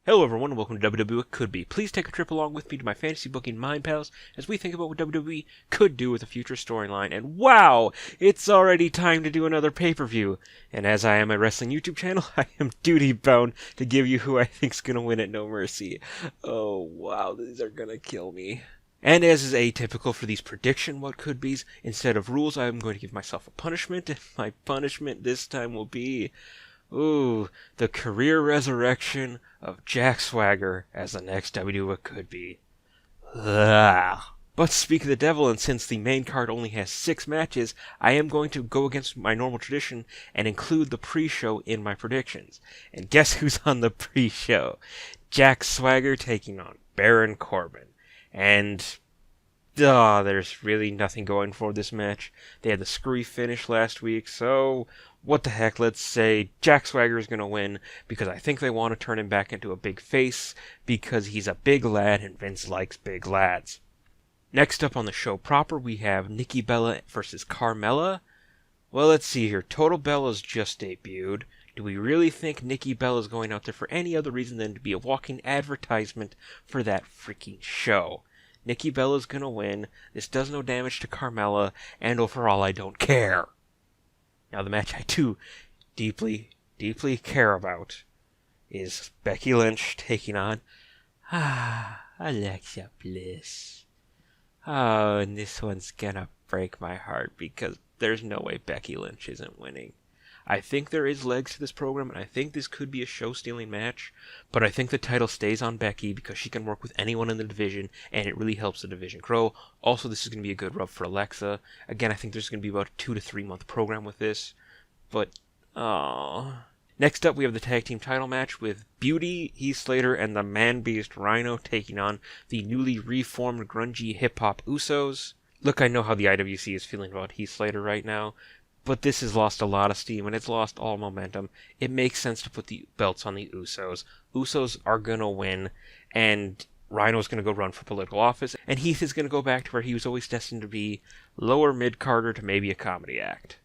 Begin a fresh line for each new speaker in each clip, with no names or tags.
Hello everyone and welcome to WWE Could Be. Please take a trip along with me to my fantasy booking mind pals as we think about what WWE could do with a future storyline. And wow, it's already time to do another pay-per-view. And as I am a wrestling YouTube channel, I am duty-bound to give you who I think's gonna win at No Mercy. Oh wow, these are gonna kill me. And as is atypical for these prediction what could be's, instead of rules I am going to give myself a punishment, and my punishment this time will be... the career resurrection of Jack Swagger as the next WWE Could Be. Ugh. But speak of the devil, and since the main card only has 6 matches, I am going to go against my normal tradition and include the pre-show in my predictions. And guess who's on the pre-show? Jack Swagger taking on Baron Corbin. And... there's really nothing going for this match. They had the screwy finish last week, so what the heck, let's say Jack Swagger is going to win because I think they want to turn him back into a big face because he's a big lad and Vince likes big lads. Next up on the show proper, we have Nikki Bella versus Carmella. Well, let's see here. Total Bella's just debuted. Do we really think Nikki Bella's going out there for any other reason than to be a walking advertisement for that freaking show? Nikki Bella's gonna win, this does no damage to Carmella, and overall I don't care. Now the match I do deeply care about is Becky Lynch taking on Alexa Bliss. Oh, and this one's gonna break my heart because there's no way Becky Lynch isn't winning. I think there is legs to this program, and I think this could be a show-stealing match, but I think the title stays on Becky because she can work with anyone in the division, and it really helps the division grow. Also, this is going to be a good rub for Alexa. Again, I think there's going to be about a 2 to 3 month program with this, but, Next up, we have the tag team title match with Beauty, Heath Slater, and the man-beast Rhyno taking on the newly reformed grungy hip-hop Usos. Look, I know how the IWC is feeling about Heath Slater right now, but this has lost a lot of steam, and it's lost all momentum. It makes sense to put the belts on the Usos. Usos are going to win, and Rhino's going to go run for political office, and Heath is going to go back to where he was always destined to be, lower mid-carder to maybe a comedy act.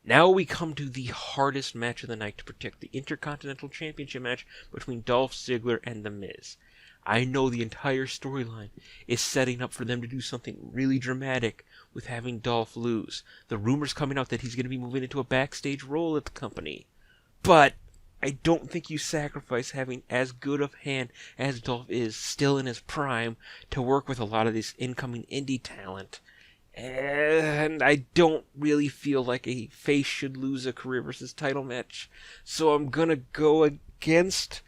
Now we come to the hardest match of the night to predict, the Intercontinental Championship match between Dolph Ziggler and The Miz. I know the entire storyline is setting up for them to do something really dramatic with having Dolph lose. The rumors coming out that he's going to be moving into a backstage role at the company. But I don't think you sacrifice having as good of hand as Dolph is, still in his prime, to work with a lot of this incoming indie talent. And I don't really feel like a face should lose a career versus title match. So I'm going to go against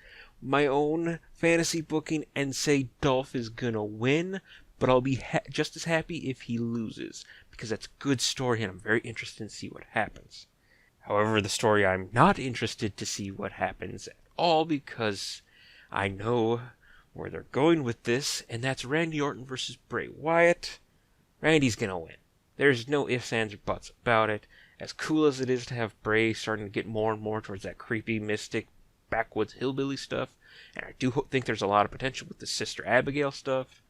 my own fantasy booking and say Dolph is gonna win, but I'll be just as happy if he loses, because that's a good story and I'm very interested to see what happens. However, the story I'm not interested to see what happens at all, because I know where they're going with this, and that's Randy Orton versus Bray Wyatt. Randy's gonna win. There's no ifs, ands, or buts about it. As cool as it is to have Bray starting to get more and more towards that creepy, mystic, backwoods hillbilly stuff, and I do think there's a lot of potential with the Sister Abigail stuff.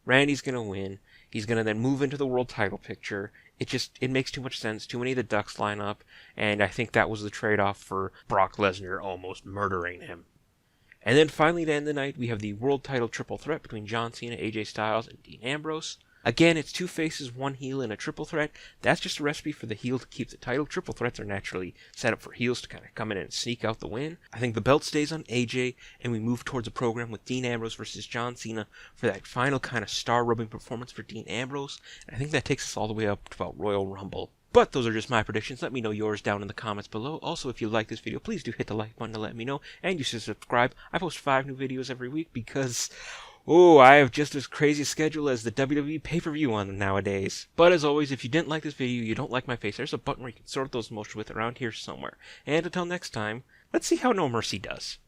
Randy's gonna win. He's gonna then move into the world title picture. It makes too much sense. Too many of the ducks line up, and I think that was the trade-off for Brock Lesnar almost murdering him. And then finally to end the night, we have the world title triple threat between John Cena, AJ Styles, and Dean Ambrose. Again, it's 2 faces, 1 heel, and a triple threat. That's just a recipe for the heel to keep the title. Triple threats are naturally set up for heels to kind of come in and sneak out the win. I think the belt stays on AJ, and we move towards a program with Dean Ambrose versus John Cena for that final kind of star-rubbing performance for Dean Ambrose. And I think that takes us all the way up to about Royal Rumble. But those are just my predictions. Let me know yours down in the comments below. Also, if you like this video, please do hit the like button to let me know. And you should subscribe. I post 5 new videos every week because... I have just as crazy a schedule as the WWE pay-per-view on nowadays. But as always, if you didn't like this video, you don't like my face, there's a button where you can sort those emotions with around here somewhere. And until next time, let's see how No Mercy does.